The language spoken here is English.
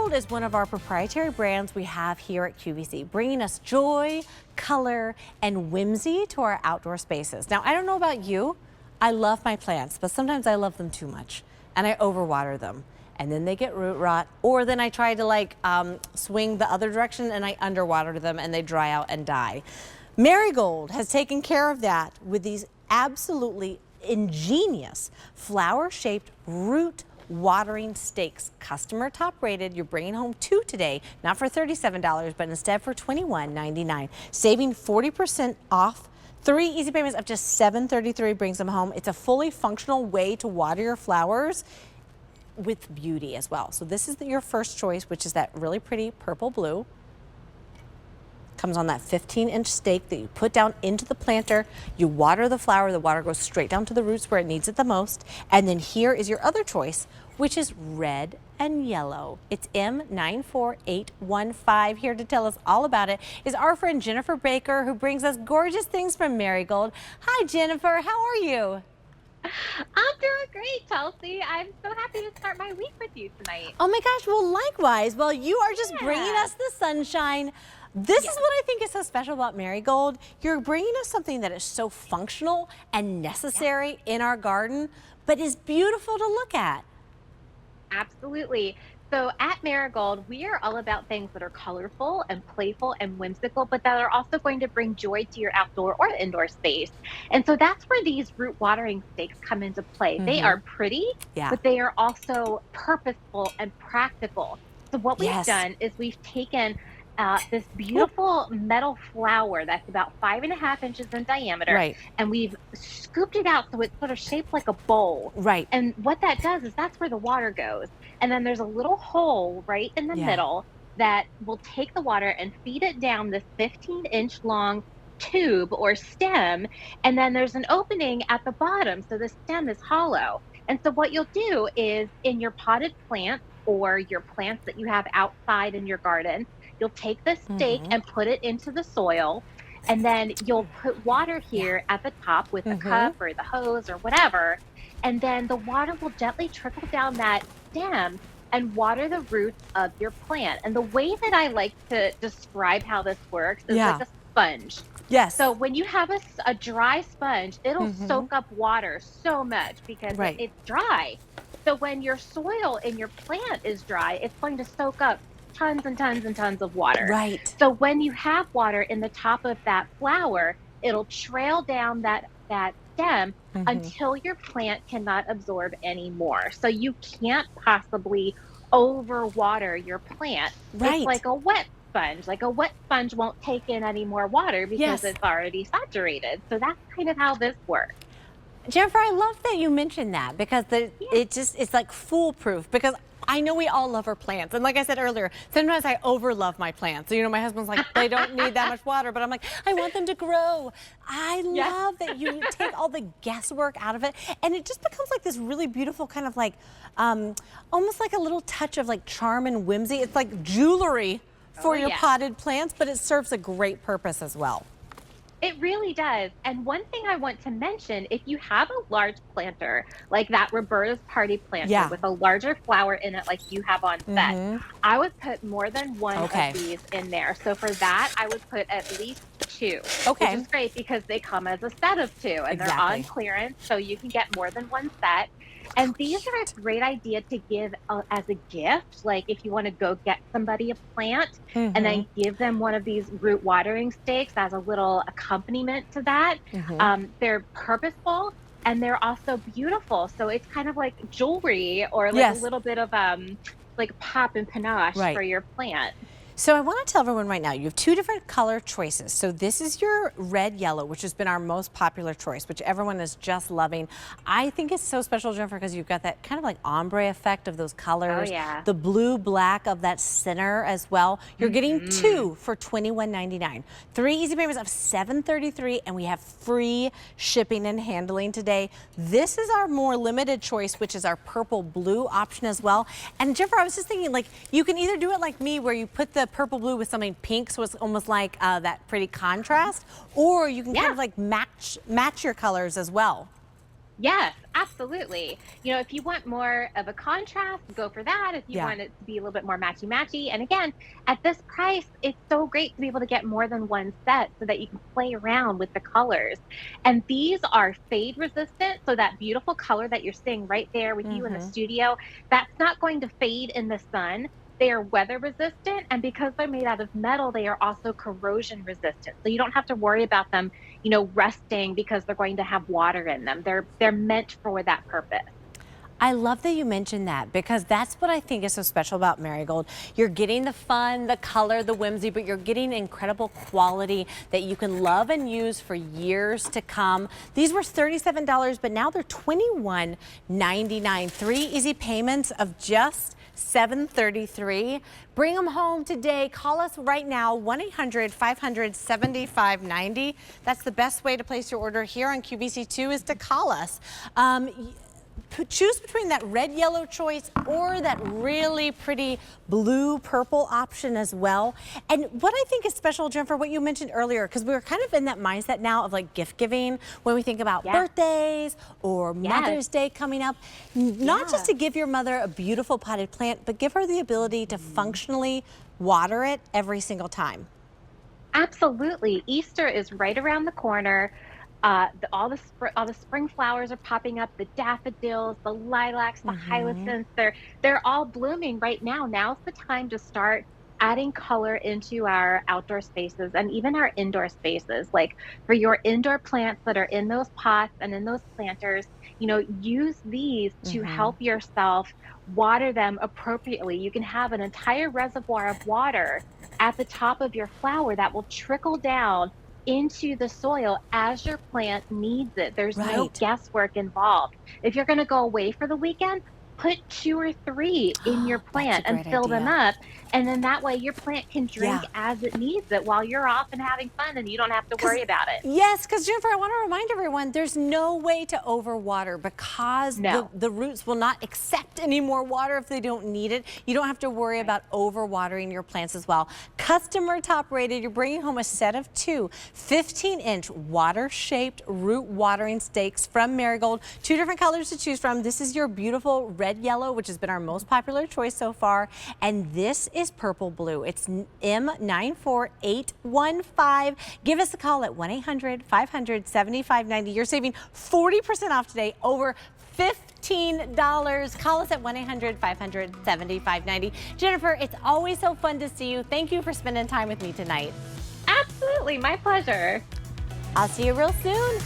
Marigold is one of our proprietary brands we have here at QVC, bringing us joy, color, and whimsy to our outdoor spaces. Now, I don't know about you, I love my plants, but sometimes I love them too much, and I overwater them. And then they get root rot, or then I try to swing the other direction and I underwater them and they dry out and die. Marigold has taken care of that with these absolutely ingenious flower-shaped root watering stakes. Customer top rated. You're bringing home 2 today, not for $37, but instead for $21.99, saving 40% off. 3 easy payments of just $7.33 brings them home. It's a fully functional way to water your flowers with beauty as well. So this is your first choice, which is that really pretty purple blue. Comes on that 15-inch stake that you put down into the planter. You water the flower. The water goes straight down to the roots where it needs it the most. And then here is your other choice, which is red and yellow. It's M94815. Here to tell us all about it is our friend Jennifer Baker, who brings us gorgeous things from Marigold. Hi, Jennifer. How are you? I'm doing great, Chelsea. I'm so happy to start my week with you tonight. Oh my gosh, well, likewise. Well, you are just bringing us the sunshine. This is what I think is so special about Marigold. You're bringing us something that is so functional and necessary in our garden, but is beautiful to look at. Absolutely. So at Marigold, we are all about things that are colorful and playful and whimsical, but that are also going to bring joy to your outdoor or indoor space. And so that's where these root watering stakes come into play. They are pretty, but they are also purposeful and practical. So what we've done is we've taken this beautiful metal flower that's about 5.5 inches in diameter, and we've scooped it out so it's sort of shaped like a bowl. And what that does is that's where the water goes. And then there's a little hole right in the middle that will take the water and feed it down this 15-inch long tube or stem. And then there's an opening at the bottom, so the stem is hollow. And so what you'll do is in your potted plants or your plants that you have outside in your garden, you'll take the stake and put it into the soil, and then you'll put water here at the top with a cup or the hose or whatever, and then the water will gently trickle down that stem and water the roots of your plant. And the way that I like to describe how this works is like a sponge. So when you have a dry sponge, it'll soak up water so much because it's dry. So when your soil in your plant is dry, it's going to soak up tons and tons and tons of water. So when you have water in the top of that flower, it'll trail down that stem until your plant cannot absorb any more. So you can't possibly overwater your plant. It's like a wet sponge. Like a wet sponge won't take in any more water because it's already saturated. So that's kind of how this works. Jennifer, I love that you mentioned that because it's like foolproof, because I know we all love our plants. And like I said earlier, sometimes I overlove my plants. So, you know, my husband's like, they don't need that much water, but I'm like, I want them to grow. I love that you take all the guesswork out of it. And it just becomes like this really beautiful kind of like, almost like a little touch of like charm and whimsy. It's like jewelry for your potted plants, but it serves a great purpose as well. It really does. And one thing I want to mention, if you have a large planter, like that Roberta's Party planter with a larger flower in it like you have on set, I would put more than one of these in there. So for that, I would put at least 2, which is great because they come as a set of 2 and they're on clearance, so you can get more than one set. And these are a great idea to give as a gift, like if you want to go get somebody a plant and then give them one of these root watering stakes as a little accompaniment to that. They're purposeful and they're also beautiful. So it's kind of like jewelry or like a little bit of like pop and panache for your plant. So I want to tell everyone right now, you have 2 different color choices. So this is your red yellow, which has been our most popular choice, which everyone is just loving. I think it's so special, Jennifer, because you've got that kind of like ombre effect of those colors. The blue black of that center as well. You're getting 2 for $21.99. 3 easy payments of $7.33, and we have free shipping and handling today. This is our more limited choice, which is our purple blue option as well. And Jennifer, I was just thinking, like, you can either do it like me, where you put the purple blue with something pink, so it's almost like that pretty contrast, or you can kind of like match your colors as well. Yes, absolutely. If you want more of a contrast, go for that. If you Yeah. want it to be a little bit more matchy-matchy. And again, at this price, it's so great to be able to get more than one set so that you can play around with the colors. And these are fade resistant. So that beautiful color that you're seeing right there with you in the Mm-hmm. studio, that's not going to fade in the sun. They are weather resistant. And because they're made out of metal, they are also corrosion resistant. So you don't have to worry about them resting because they're going to have water in them. They're meant for that purpose. I love that you mentioned that because that's what I think is so special about Marigold. You're getting the fun, the color, the whimsy, but you're getting incredible quality that you can love and use for years to come. These were $37, but now they're $21.99. 3 easy payments of just $733. Bring them home today. Call us right now, 1-800-500-7590. That's the best way to place your order here on QVC2 is to call us. Choose between that red yellow choice or that really pretty blue purple option as well. And what I think is special, Jennifer, what you mentioned earlier, because we're kind of in that mindset now of like gift giving when we think about birthdays or Mother's Day coming up, not just to give your mother a beautiful potted plant, but give her the ability to functionally water it every single time. Absolutely. Easter is right around the corner. All the spring flowers are popping up. The daffodils, the lilacs, the hyacinths. They're all blooming right now. Now's the time to start adding color into our outdoor spaces and even our indoor spaces. Like for your indoor plants that are in those pots and in those planters, use these to help yourself water them appropriately. You can have an entire reservoir of water at the top of your flower that will trickle down into the soil as your plant needs it. There's no Right. guesswork involved. If you're going to go away for the weekend, put 2 or 3 in your That's a plant and great fill them idea. up. And then that way your plant can drink Yeah. as it needs it while you're off and having fun and you don't have to Because worry about it. yes, because Jennifer, I want to remind everyone there's no way to overwater because No. the roots will not accept any more water if they don't need it. You don't have to worry Right. about overwatering your plants as well. Customer top rated, you're bringing home a set of 2 15-inch water-shaped root watering stakes from Marigold. 2 different colors to choose from. This is your beautiful red yellow, which has been our most popular choice so far. And this is purple blue. It's M94815. Give us a call at 1-800-500-7590. You're saving 40% off today, over $15. Call us at 1-800-500-7590. Jennifer, it's always so fun to see you. Thank you for spending time with me tonight. Absolutely. My pleasure. I'll see you real soon.